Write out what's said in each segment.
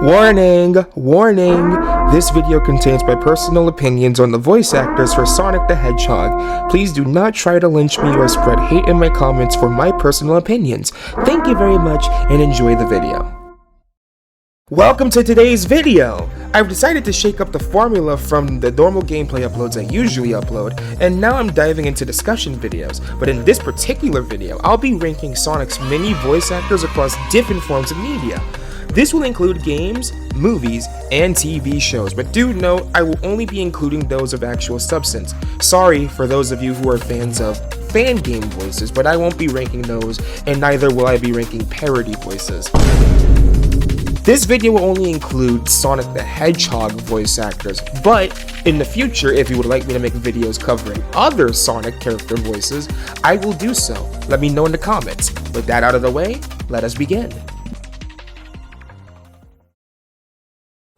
Warning! Warning! This video contains my personal opinions on the voice actors for Sonic the Hedgehog. Please do not try to lynch me or spread hate in my comments for my personal opinions. Thank you very much and enjoy the video. Welcome to today's video! I've decided to shake up the formula from the normal gameplay uploads I usually upload, and now I'm diving into discussion videos. But in this particular video, I'll be ranking Sonic's many voice actors across different forms of media. This will include games, movies, and TV shows, but do note I will only be including those of actual substance. Sorry for those of you who are fans of fan game voices, but I won't be ranking those, and neither will I be ranking parody voices. This video will only include Sonic the Hedgehog voice actors, but in the future, if you would like me to make videos covering other Sonic character voices, I will do so. Let me know in the comments. With that out of the way, let us begin.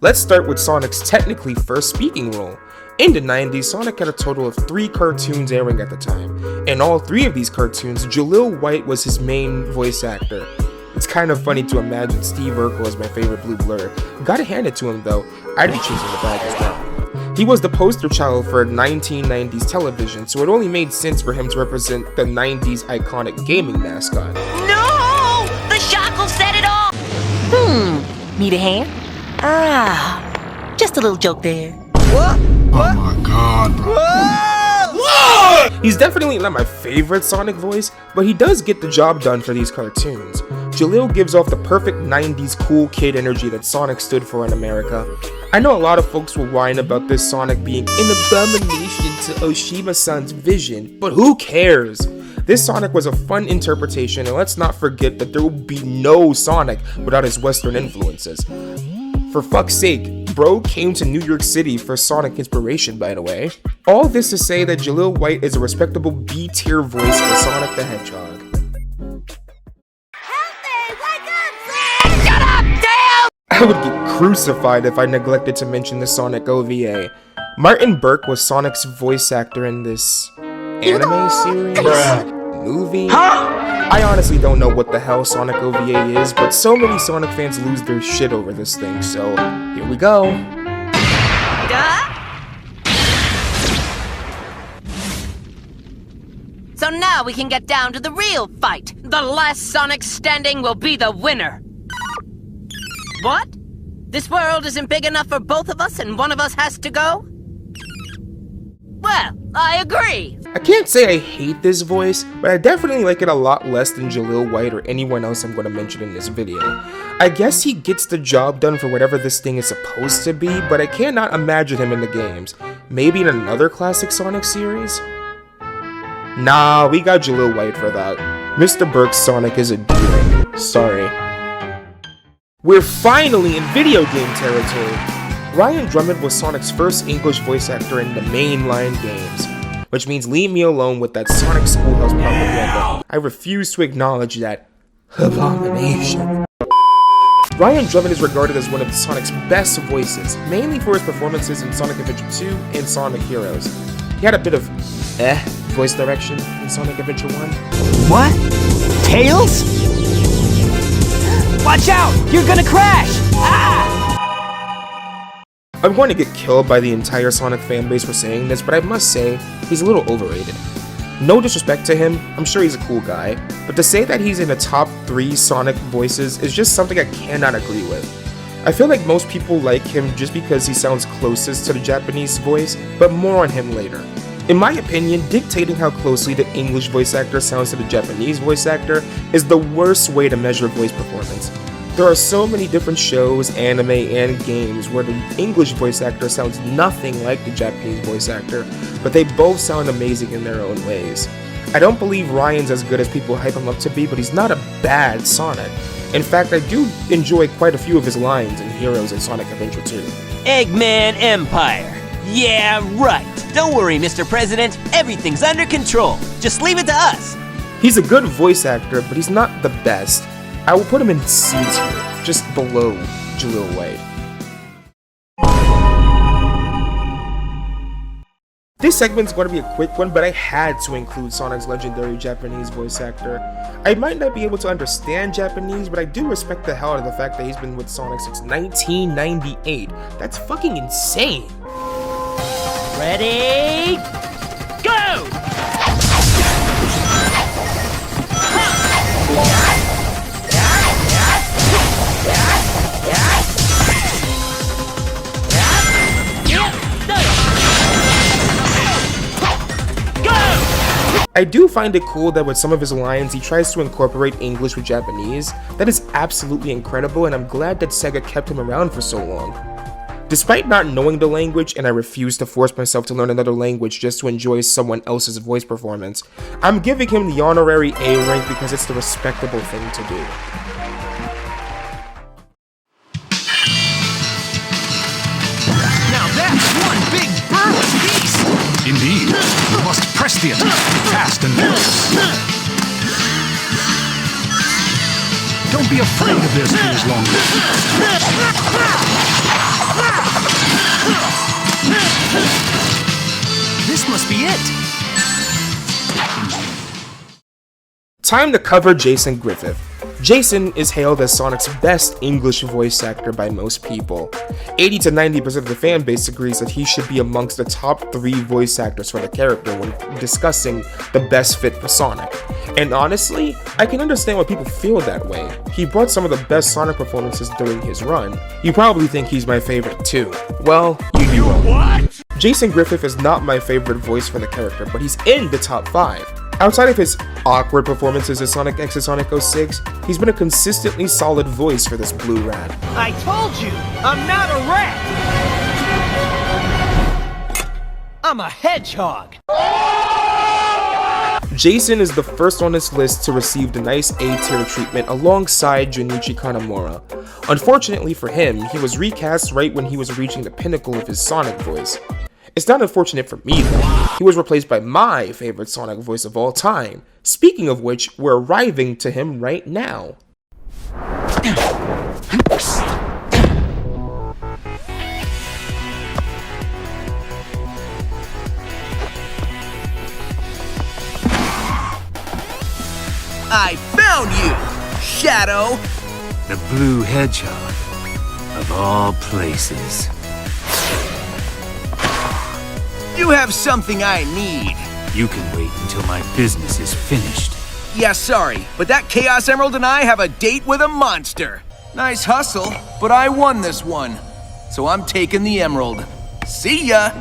Let's start with Sonic's technically first speaking role. In the 90s, Sonic had a total of 3 cartoons airing at the time. In all 3 of these cartoons, Jaleel White was his main voice actor. It's kind of funny to imagine Steve Urkel as my favorite blue blur. Gotta hand it to him though, I'd be chasing the bag as well. He was the poster child for 1990s television, so it only made sense for him to represent the 90s iconic gaming mascot. No! The shock will set it off! Need a hand? Ah, just a little joke there. What? Oh my god, bro. Whoa! He's definitely not my favorite Sonic voice, but he does get the job done for these cartoons. Jaleel gives off the perfect 90s cool kid energy that Sonic stood for in America. I know a lot of folks will whine about this Sonic being an abomination to Oshima-san's vision, but who cares? This Sonic was a fun interpretation, and let's not forget that there will be no Sonic without his Western influences. For fuck's sake, bro came to New York City for Sonic inspiration, by the way. All this to say that Jaleel White is a respectable B-tier voice for Sonic the Hedgehog. Help me! Wake up! Shut up, damn! I would get crucified if I neglected to mention the Sonic OVA. Martin Burke was Sonic's voice actor in this anime series? Movie? I honestly don't know what the hell Sonic OVA is, but so many Sonic fans lose their shit over this thing, so here we go. So now we can get down to the real fight. The last Sonic standing will be the winner. What? This world isn't big enough for both of us and one of us has to go? Well, I agree. I can't say I hate this voice, but I definitely like it a lot less than Jaleel White or anyone else I'm going to mention in this video. I guess he gets the job done for whatever this thing is supposed to be, but I cannot imagine him in the games. Maybe in another classic Sonic series? Nah, we got Jaleel White for that. Mr. Burke's Sonic is endearing. Sorry. We're finally in video game territory. Ryan Drummond was Sonic's first English voice actor in the mainline games, which means leave me alone with that Sonic Schoolhouse propaganda. I refuse to acknowledge that abomination. Ryan Drummond is regarded as one of Sonic's best voices, mainly for his performances in Sonic Adventure 2 and Sonic Heroes. He had a bit of voice direction in Sonic Adventure 1. What? Tails? Watch out! You're gonna crash! Ah! I'm going to get killed by the entire Sonic fanbase for saying this, but I must say, he's a little overrated. No disrespect to him, I'm sure he's a cool guy, but to say that he's in the top 3 Sonic voices is just something I cannot agree with. I feel like most people like him just because he sounds closest to the Japanese voice, but more on him later. In my opinion, dictating how closely the English voice actor sounds to the Japanese voice actor is the worst way to measure voice performance. There are so many different shows, anime, and games where the English voice actor sounds nothing like the Japanese voice actor, but they both sound amazing in their own ways. I don't believe Ryan's as good as people hype him up to be, but he's not a bad Sonic. In fact, I do enjoy quite a few of his lines in Heroes and Sonic Adventure 2. Eggman Empire. Yeah, right. Don't worry, Mr. President. Everything's under control. Just leave it to us. He's a good voice actor, but he's not the best. I will put him in C tier, just below Jaleel White. This segment's going to be a quick one, but I had to include Sonic's legendary Japanese voice actor. I might not be able to understand Japanese, but I do respect the hell out of the fact that he's been with Sonic since 1998. That's fucking insane. Ready? Go! I do find it cool that with some of his lines he tries to incorporate English with Japanese. That is absolutely incredible, and I'm glad that Sega kept him around for so long. Despite not knowing the language, and I refuse to force myself to learn another language just to enjoy someone else's voice performance, I'm giving him the honorary A rank because it's the respectable thing to do. Now that's one big burly piece! Indeed, you must press the attack fast and loose. Don't be afraid of this tools longer. This must be it! Time to cover Jason Griffith. Jason is hailed as Sonic's best English voice actor by most people. 80 to 90% of the fan base agrees that he should be amongst the top 3 voice actors for the character when discussing the best fit for Sonic. And honestly, I can understand why people feel that way. He brought some of the best Sonic performances during his run. You probably think he's my favorite too. Well, you'd be wrong. Jason Griffith is not my favorite voice for the character, but he's in the top 5. Outside of his awkward performances as Sonic X and Sonic 06, he's been a consistently solid voice for this blue rat. I told you, I'm not a rat! I'm a hedgehog! Jason is the first on this list to receive the nice A-tier treatment alongside Junichi Kanamura. Unfortunately for him, he was recast right when he was reaching the pinnacle of his Sonic voice. It's not unfortunate for me though. He was replaced by my favorite Sonic voice of all time. Speaking of which, we're arriving to him right now. I found you, Shadow! The blue hedgehog, of all places. You have something I need. You can wait until my business is finished. Yeah, sorry, but that Chaos Emerald and I have a date with a monster. Nice hustle, but I won this one. So I'm taking the emerald. See ya!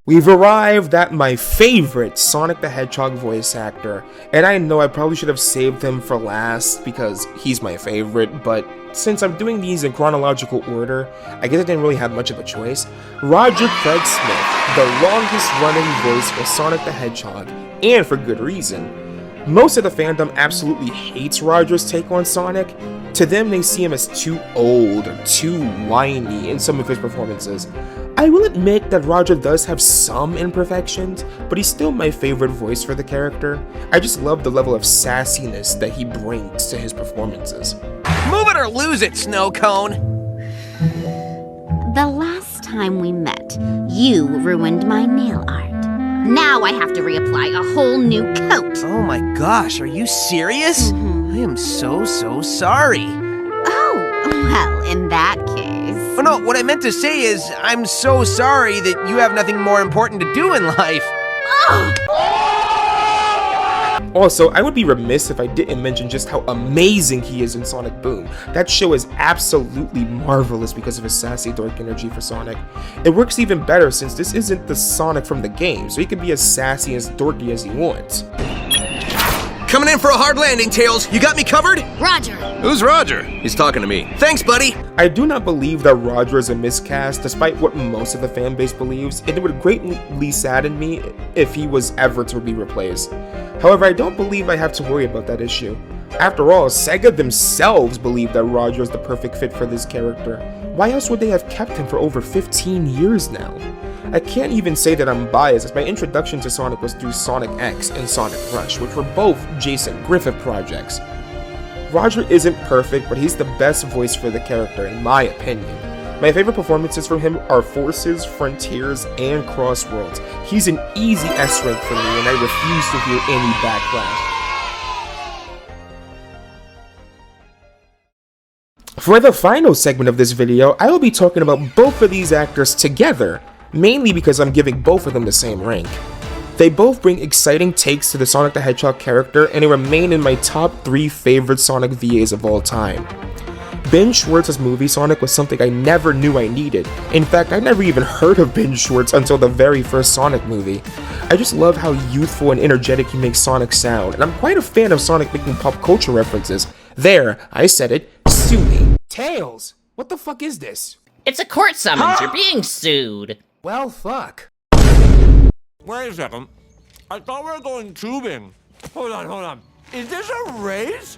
We've arrived at my favorite Sonic the Hedgehog voice actor, and I know I probably should have saved him for last because he's my favorite, but since I'm doing these in chronological order, I guess I didn't really have much of a choice. Roger Craig Smith, the longest running voice for Sonic the Hedgehog, and for good reason. Most of the fandom absolutely hates Roger's take on Sonic. To them, they see him as too old or too whiny in some of his performances. I will admit that Roger does have some imperfections, but he's still my favorite voice for the character. I just love the level of sassiness that he brings to his performances. Move it or lose it, Snow Cone! The last time we met, you ruined my nail art. Now I have to reapply a whole new coat. Oh my gosh, are you serious? I am so sorry. Oh, well, in that case... Oh no, what I meant to say is, I'm so sorry that you have nothing more important to do in life. Also, I would be remiss if I didn't mention just how amazing he is in Sonic Boom. That show is absolutely marvelous because of his sassy dork energy for Sonic. It works even better since this isn't the Sonic from the game, so he can be as sassy and as dorky as he wants. Coming in for a hard landing, Tails. You got me covered? Roger! Who's Roger? He's talking to me. Thanks, buddy. I do not believe that Roger is a miscast, despite what most of the fanbase believes, and it would greatly sadden me if he was ever to be replaced. However, I don't believe I have to worry about that issue. After all, Sega themselves believe that Roger is the perfect fit for this character. Why else would they have kept him for over 15 years now? I can't even say that I'm biased, as my introduction to Sonic was through Sonic X and Sonic Rush, which were both Jason Griffith projects. Roger isn't perfect, but he's the best voice for the character in my opinion. My favorite performances from him are Forces, Frontiers, and Crossworlds. He's an easy S rank for me, and I refuse to hear any backlash. For the final segment of this video, I will be talking about both of these actors together, mainly because I'm giving both of them the same rank. They both bring exciting takes to the Sonic the Hedgehog character, and they remain in my top 3 favorite Sonic VAs of all time. Ben Schwartz's movie Sonic was something I never knew I needed. In fact, I never even heard of Ben Schwartz until the very first Sonic movie. I just love how youthful and energetic he makes Sonic sound, and I'm quite a fan of Sonic making pop culture references. There, I said it, sue me. Tails, what the fuck is this? It's a court summons. You're being sued. Well, fuck. Wait a second. I thought we were going tubing. Hold on. Is this a race?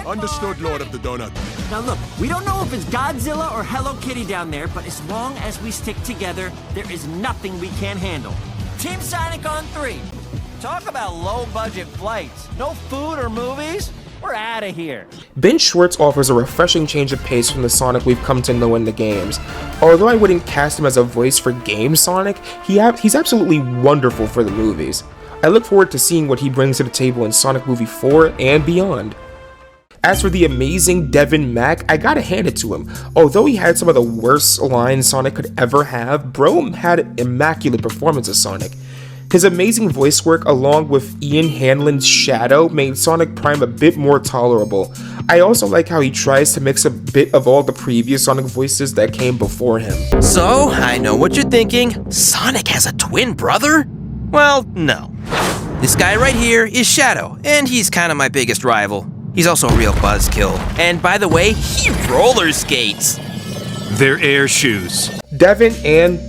Understood, Lord of the Donut. Now look, we don't know if it's Godzilla or Hello Kitty down there, but as long as we stick together, there is nothing we can't handle. Team Sonic on 3. Talk about low-budget flights. No food or movies? We're out of here. Ben Schwartz offers a refreshing change of pace from the Sonic we've come to know in the games. Although I wouldn't cast him as a voice for game Sonic, he's absolutely wonderful for the movies. I look forward to seeing what he brings to the table in Sonic Movie 4 and beyond. As for the amazing Devin Mack, I gotta hand it to him. Although he had some of the worst lines Sonic could ever have, bro had an immaculate performance as Sonic. His amazing voice work along with Ian Hanlon's Shadow made Sonic Prime a bit more tolerable. I also like how he tries to mix a bit of all the previous Sonic voices that came before him. So, I know what you're thinking. Sonic has a twin brother? Well, no. This guy right here is Shadow, and he's kind of my biggest rival. He's also a real buzzkill. And by the way, he roller skates. They're air shoes. Devin and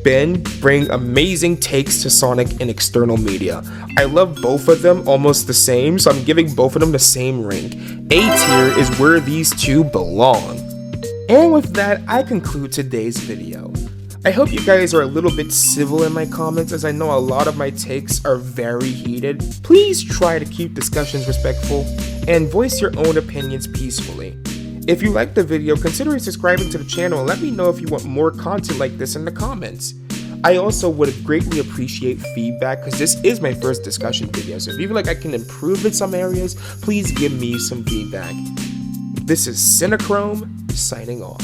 Ben bring amazing takes to Sonic in external media. I love both of them almost the same, so I'm giving both of them the same rank. A tier is where these two belong. And with that, I conclude today's video. I hope you guys are a little bit civil in my comments, as I know a lot of my takes are very heated. Please try to keep discussions respectful and voice your own opinions peacefully. If you liked the video, consider subscribing to the channel and let me know if you want more content like this in the comments. I also would greatly appreciate feedback, because this is my first discussion video, so if you feel like I can improve in some areas, please give me some feedback. This is Cinechrome, signing off.